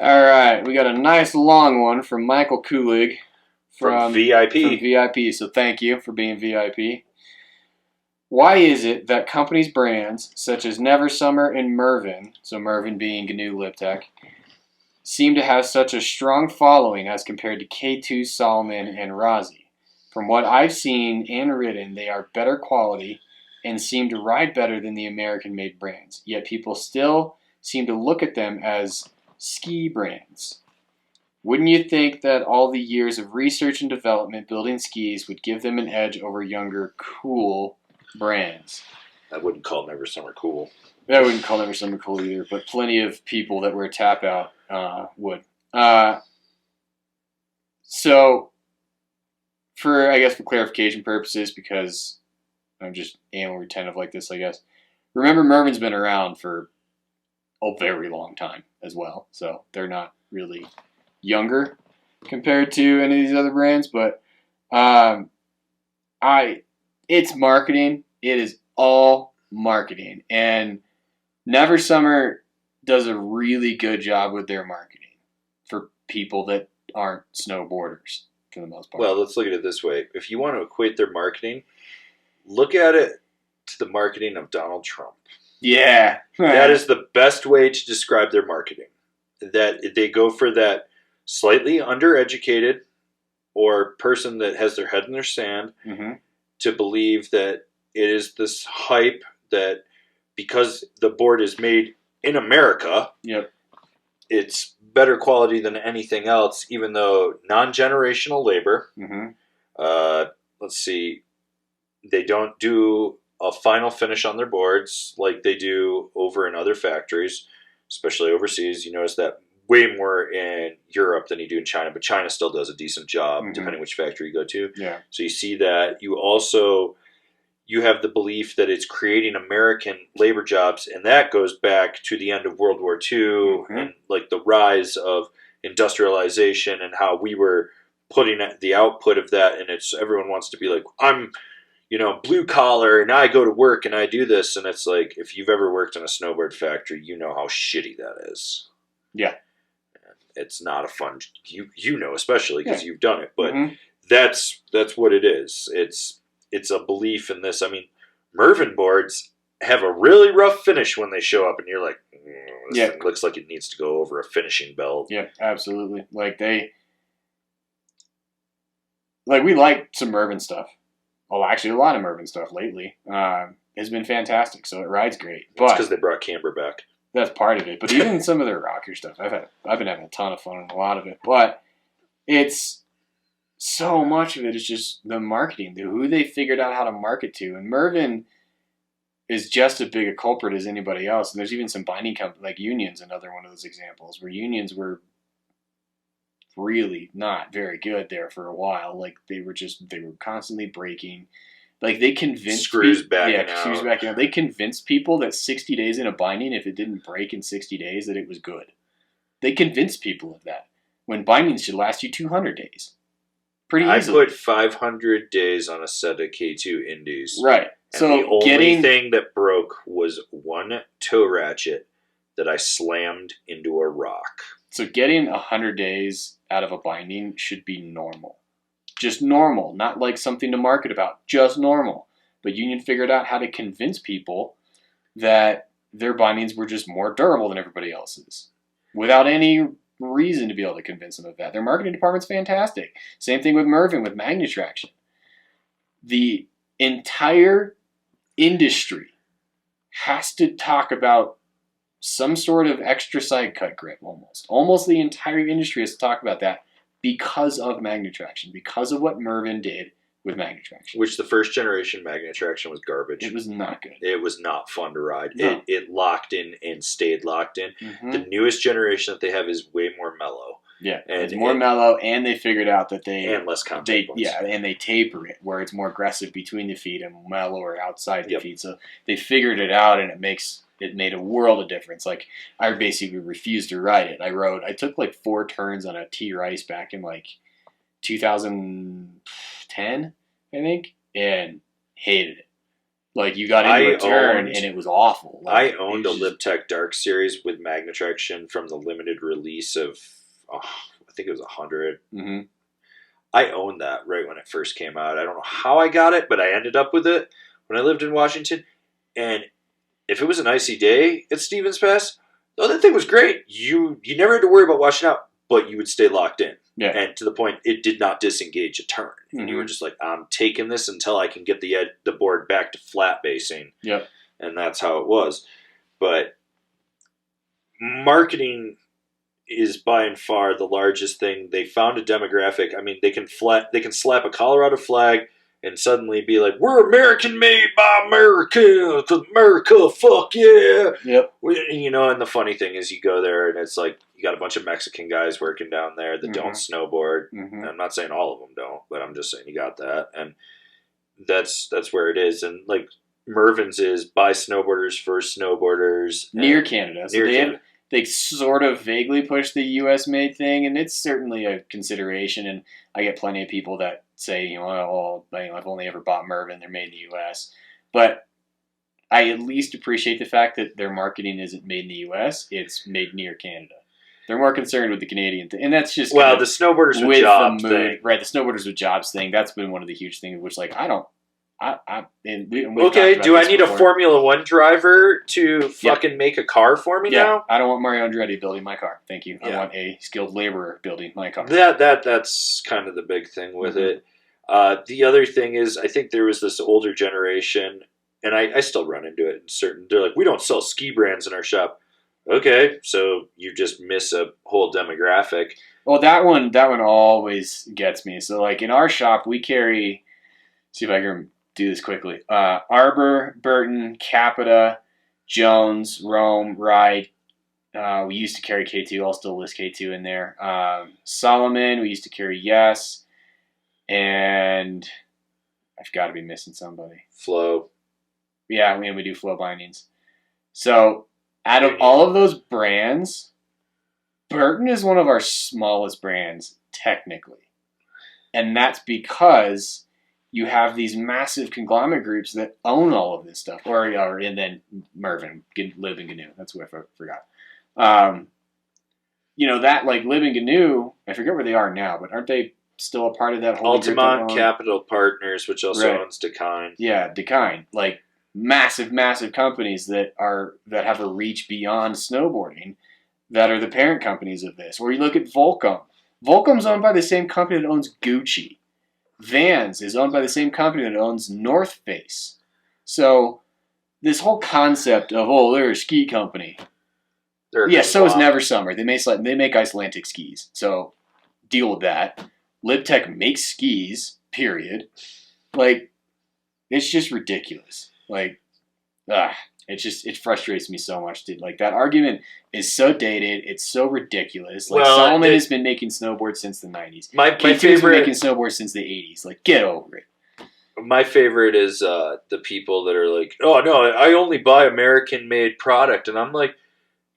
All right, we got a nice long one from Michael Kulig From VIP. From VIP, so thank you for being VIP. Why is it that companies' brands such as Never Summer and Mervyn, so Mervyn being GNU Lip Tech, seem to have such a strong following as compared to K2, Solomon, and Razi? From what I've seen and ridden, they are better quality and seem to ride better than the American-made brands. Yet people still seem to look at them as ski brands. Wouldn't you think that all the years of research and development building skis would give them an edge over younger, cool brands? I wouldn't call Never Summer cool. I wouldn't call Never Summer cool either, but plenty of people that wear tap out would. So, for clarification purposes, because I'm just animal retentive like this, I guess. Remember, Mervin's been around for a very long time as well, so they're not really younger compared to any of these other brands, but it's marketing. It is all marketing, and Never Summer does a really good job with their marketing for people that aren't snowboarders for the most part. Well, let's look at it this way. If you want to equate their marketing, look at it to the marketing of Donald Trump. Yeah. That is the best way to describe their marketing. That they go for that slightly undereducated or person that has their head in their sand to believe that it is this hype that because the board is made in America, it's better quality than anything else, even though non-generational labor. Let's see, they don't do a final finish on their boards like they do over in other factories, especially overseas. You notice that way more in Europe than you do in China, but China still does a decent job depending which factory you go to. Yeah. So you see that. You have the belief that it's creating American labor jobs, and that goes back to the end of World War II and like the rise of industrialization and how we were putting the output of that, and it's everyone wants to be like, I'm blue collar and I go to work and I do this, and it's like, if you've ever worked in a snowboard factory, you know how shitty that is. Yeah. It's not a fun, especially because you've done it, but that's what it is. It's a belief in this. I mean, Mervyn boards have a really rough finish when they show up, and you're like, this thing looks like it needs to go over a finishing belt. Yeah, absolutely. We like some Mervyn stuff. Well, actually, a lot of Mervyn stuff lately has been fantastic. So it rides great. It's because they brought camber back. That's part of it. But even some of their rocker stuff, I've been having a ton of fun on a lot of it. But it's so much of it is just the marketing, who they figured out how to market to. And Mervyn is just as big a culprit as anybody else. And there's even some binding companies, like Union's another one of those examples, where Unions were really not very good there for a while. Like they were constantly breaking. Like they convinced screws backing out. They convinced people that 60 days in a binding, if it didn't break in 60 days, that it was good. They convinced people of that when bindings should last you 200 days. Pretty easily. I put 500 days on a set of K2 Indies. Right. And so the only thing that broke was one toe ratchet that I slammed into a rock. So getting 100 days out of a binding should be normal. Just normal. Not like something to market about. Just normal. But Union figured out how to convince people that their bindings were just more durable than everybody else's. Without any reason to be able to convince them of that. Their marketing department's fantastic. Same thing with Mervyn, with Magnetraction. The entire industry has to talk about some sort of extra side cut grip almost. Almost the entire industry has to talk about that because of Magnetraction, because of what Mervyn did with Magnetraction. Which the first generation Magnetraction was garbage. It was not good. It was not fun to ride. No. It locked in and stayed locked in. The newest generation that they have is way more mellow. Yeah, it's more mellow, and they figured out that and less contact points. Yeah, and they taper it where it's more aggressive between the feet and mellower outside the feet. So they figured it out, and it made a world of difference. Like I basically refused to ride it. I took like 4 turns on a T-Rice back in like 2010, I think, and hated it. Like, you got into a turn, and it was awful. Like, I owned a LibTech Dark Series with Magnetraction from the limited release of, I think it was 100. Mm-hmm. I owned that right when it first came out. I don't know how I got it, but I ended up with it when I lived in Washington. And if it was an icy day at Stevens Pass, oh, that thing was great. You never had to worry about washing out, but you would stay locked in. Yeah. And to the point, it did not disengage a turn. Mm-hmm. And you were just like, I'm taking this until I can get the board back to flat basing. Yep. And that's how it was. But marketing is by and far the largest thing. They found a demographic. I mean, they can slap a Colorado flag and suddenly be like, we're American made by America, 'cause America, fuck yeah. Yep. You know, and the funny thing is you go there and it's like, you got a bunch of Mexican guys working down there that don't snowboard. Mm-hmm. I'm not saying all of them don't, but I'm just saying you got that. And that's where it is. And like Mervin's is by snowboarders for snowboarders. Near Canada. So they sort of vaguely push the U.S. made thing, and it's certainly a consideration. And I get plenty of people that say, I've only ever bought Mervin, they're made in the U.S. But I at least appreciate the fact that their marketing isn't made in the U.S., it's made near Canada. They're more concerned with the Canadian thing. And that's just... Well, the snowboarders with jobs thing. Right, the snowboarders with jobs thing. That's been one of the huge things, which, like, I don't... Okay, do I need a Formula One driver to fucking make a car for me now? I don't want Mario Andretti building my car. Thank you. I want a skilled laborer building my car. That's kind of the big thing with it. The other thing is, I think there was this older generation, and I still run into it in certain... They're like, we don't sell ski brands in our shop. Okay, so you just miss a whole demographic. Well, that one always gets me. So, like, in our shop, we carry... See if I can do this quickly. Arbor, Burton, Capita, Jones, Rome, Ride. We used to carry K2. I'll still list K2 in there. Solomon, we used to carry Yes. And I've got to be missing somebody. Flow. Yeah, we do Flow bindings. So, out of all of those brands, Burton is one of our smallest brands, technically. And that's because you have these massive conglomerate groups that own all of this stuff. And then Mervin, Live and Gnu. That's what I forgot. That, like, Live and Gnu, I forget where they are now, but aren't they still a part of that whole Altamont Capital Partners, which also owns Dakine. Yeah, Dakine. Like, massive, massive companies that have a reach beyond snowboarding that are the parent companies of this. Or you look at Volcom. Volcom's owned by the same company that owns Gucci. Vans is owned by the same company that owns North Face. So this whole concept of, they're a ski company. So is Never Summer. They make Icelandic skis. So deal with that. LibTech makes skis, period. Like, it's just ridiculous. Like, it frustrates me so much, dude. Like, that argument is so dated. It's so ridiculous. Like, Solomon has been making snowboards since the 90s. My K2's favorite... been making snowboards since the 80s. Like, get over it. My favorite is the people that are like, oh, no, I only buy American-made product. And I'm like,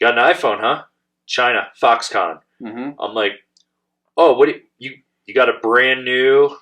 got an iPhone, huh? China, Foxconn. Mm-hmm. I'm like, oh, what you got a brand new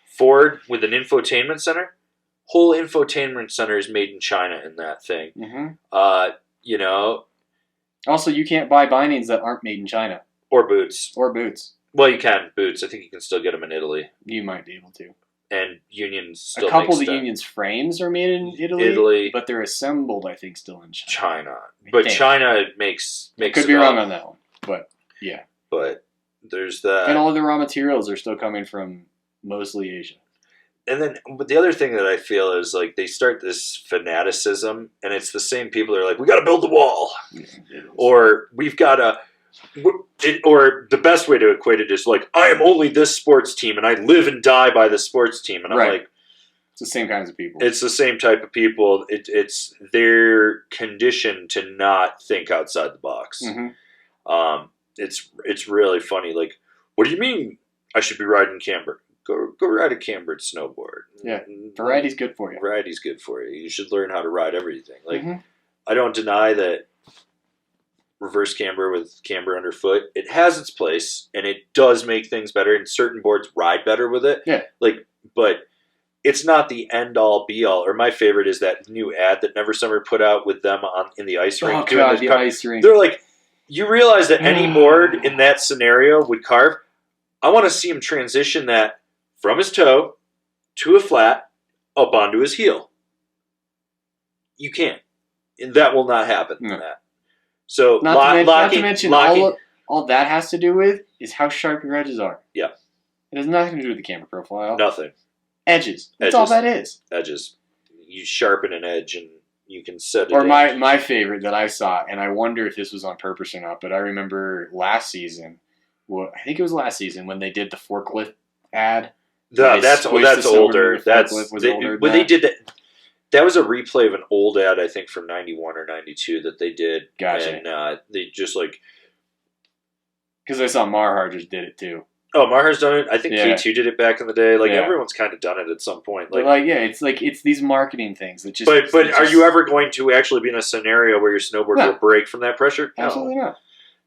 Ford with an infotainment center? Whole infotainment center is made in China in that thing. Mm-hmm. Also, you can't buy bindings that aren't made in China. Or boots. Well, you can. Boots. I think you can still get them in Italy. You might be able to. And Union still a couple of the Union's frames are made in Italy. But they're assembled, I think, still in China. But China makes could be wrong on that one. But, yeah. But there's that. And all of the raw materials are still coming from mostly Asia. And then but the other thing that I feel is, like, they start this fanaticism, and it's the same people that are like, we got to build the wall. Yeah, or we've got to... Or the best way to equate it is, like, I am only this sports team, and I live and die by this sports team. And I'm like... It's the same kinds of people. It's the same type of people. It's their condition to not think outside the box. Mm-hmm. It's really funny. Like, what do you mean I should be riding camber? Go ride a cambered snowboard. Yeah, variety's good for you. Variety's good for you. You should learn how to ride everything. Like, I don't deny that reverse camber with camber underfoot, it has its place, and it does make things better, and certain boards ride better with it. Yeah. Like, but it's not the end all be all. Or my favorite is that new ad that Never Summer put out with them in the ice rink. Oh god, the ice rink. They're like, you realize that any board in that scenario would carve. I want to see him transition that from his toe to a flat up onto his heel. You can't. And that will not happen. No. That. So not to mention all that has to do with is how sharp your edges are. Yeah. It has nothing to do with the camera profile. Nothing. Edges. That's all that is. Edges. You sharpen an edge and you can set it. Or my favorite that I saw, and I wonder if this was on purpose or not, but I remember last season, I think it was last season when they did the forklift ad. That's older. They did that. That was a replay of an old ad, I think, from 91 or 92 that they did. Gotcha. And they just like... Because I saw Marhar just did it, too. Oh, Marhar's done it? I think K2 did it back in the day. Like, everyone's kind of done it at some point. It's these marketing things that just... But are you ever going to actually be in a scenario where your snowboard will break from that pressure? No. Absolutely not.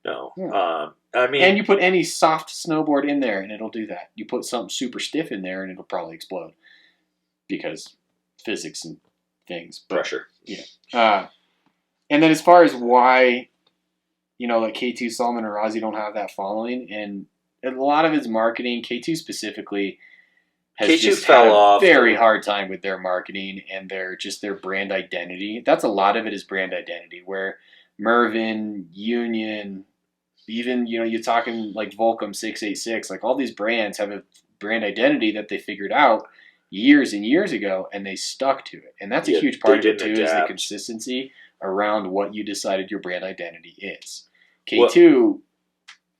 No. Yeah. I mean... And you put any soft snowboard in there, and it'll do that. You put something super stiff in there, and it'll probably explode. Because physics and things. But, pressure. Yeah. And then as far as why, like K2, Solomon, and Rossi don't have that following, and a lot of his marketing, K2 specifically, has K2 just fell had a off. very hard time with their marketing and their brand identity. That's a lot of it is brand identity, where Mervin, Union, even, you're talking like Volcom 686, like all these brands have a brand identity that they figured out years and years ago, and they stuck to it. And that's a huge part of it, too, is the consistency around what you decided your brand identity is. K2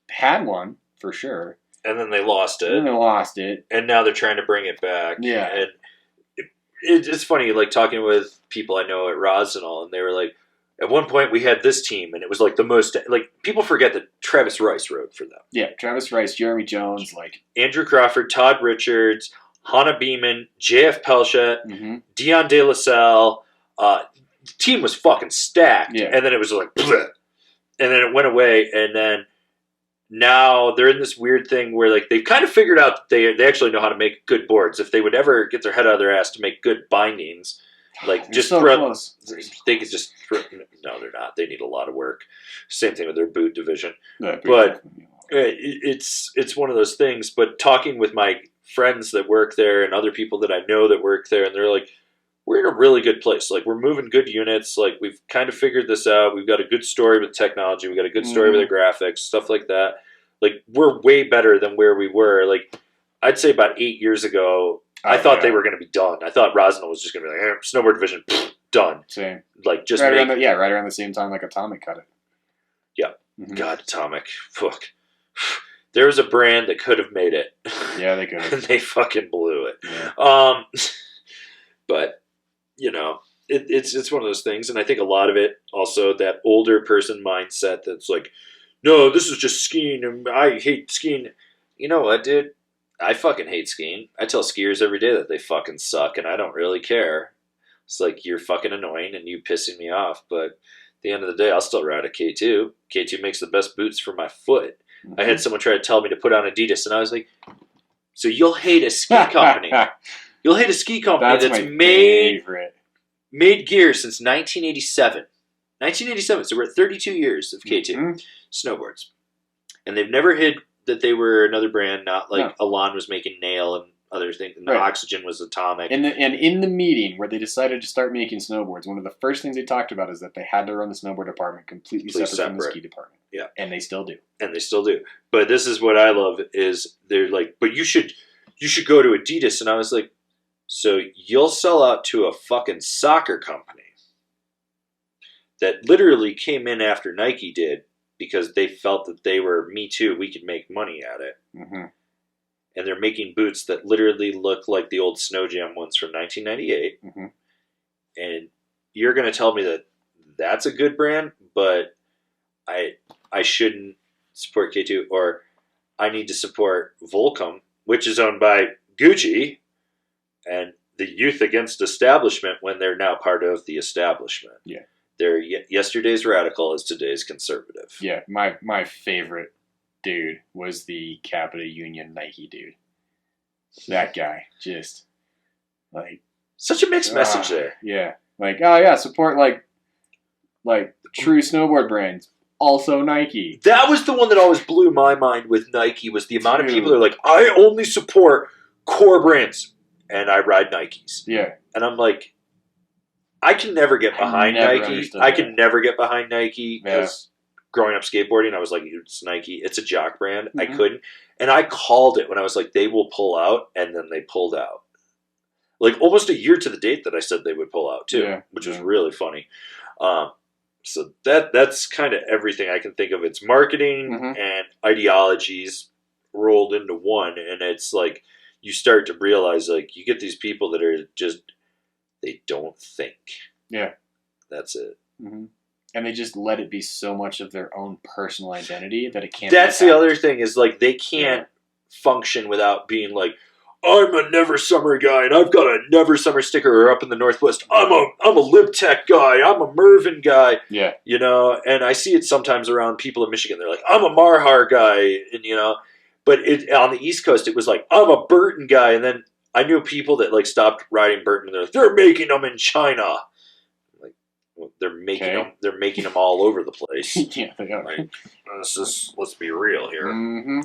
had one, for sure. And then they lost it. And now they're trying to bring it back. Yeah. And it's funny, like, talking with people I know at Rosenall, and they were like, at one point we had this team, and it was like the most, like, people forget that Travis Rice rode for them. Yeah, Travis Rice, Jeremy Jones, like... Andrew Crawford, Todd Richards, Hannah Beeman, JF Pelchat, Dion De La Salle. The team was fucking stacked. Yeah. And then it was like, bleh. And then it went away, and then now they're in this weird thing where, like, they've kind of figured out that they actually know how to make good boards. If they would ever get their head out of their ass to make good bindings, like, just so throw, close. They could just throw, no, they're not. They need a lot of work. Same thing with their boot division. Yeah, but it's one of those things. But talking with my friends that work there and other people that I know that work there, and they're like, we're in a really good place. Like, we're moving good units. Like, we've kind of figured this out. We've got a good story with technology. We've got a good story with the graphics, stuff like that. Like, we're way better than where we were. Like, I'd say about 8 years ago, I thought they were going to be done. I thought Rosenthal was just going to be like, snowboard division, done. Same. Like, just right around the same time like Atomic cut it. Yeah. Mm-hmm. God, Atomic. Fuck. There was a brand that could have made it. Yeah, they could have. And they fucking blew it. Yeah. But, it's one of those things, and I think a lot of it also, that older person mindset that's like, no, this is just skiing, and I hate skiing. You know what, dude? I fucking hate skiing. I tell skiers every day that they fucking suck, and I don't really care. It's like, you're fucking annoying and you pissing me off, but at the end of the day, I'll still ride a K2. K2 makes the best boots for my foot. I had someone try to tell me to put on Adidas, and I was like, so you'll hate a ski company. You'll hate a ski company that's made gear since 1987. 1987, so we're at 32 years of K2 snowboards. And they've never hid that they were another brand, not like Elan was making Nail and other things, and Oxygen was Atomic. And in the meeting where they decided to start making snowboards, one of the first things they talked about is that they had to run the snowboard department completely separate from the ski department. Yeah. And they still do. But this is what I love is they're like, but you should go to Adidas. And I was like, so you'll sell out to a fucking soccer company that literally came in after Nike did because they felt that they were, me too, we could make money at it. Mm-hmm. And they're making boots that literally look like the old Snow Jam ones from 1998. Mm-hmm. And you're going to tell me that that's a good brand, but I shouldn't support K2, or I need to support Volcom, which is owned by Gucci, and the Youth Against Establishment when they're now part of the establishment. Yeah. They're yesterday's radical is today's conservative. Yeah, my favorite dude was the Capita Union Nike dude. That guy, just Like, such a mixed message there. Yeah. Like, oh yeah, support like true snowboard brands. Also Nike. That was the one that always blew my mind with Nike, was the amount of people that are like, I only support core brands and I ride Nikes. Yeah. And I'm like, I can never get behind Nike. I can never get behind Nike because growing up skateboarding, I was like, it's Nike. It's a jock brand. I couldn't. And I called it when I was like, they will pull out, and then they pulled out. Like almost a year to the date that I said they would pull out too, which was really funny. So that's kind of everything I can think of. It's marketing and ideologies rolled into one, and it's like you start to realize like you get these people that are just, they don't think. Yeah, that's it. And they just let it be so much of their own personal identity that it can't. That's the other thing, is like they can't function without being like, I'm a Never Summer guy, and I've got a Never Summer sticker, or up in the Northwest, I'm a Lib Tech guy, I'm a Mervin guy. Yeah. You know, and I see it sometimes around people in Michigan. They're like, I'm a Marhar guy, and you know, but on the East Coast, it was like, I'm a Burton guy, and then I knew people that like stopped riding Burton, and they're like, they're making them in China. Like, well, they're making them all over the place. Yeah, they are. Like, let's be real here.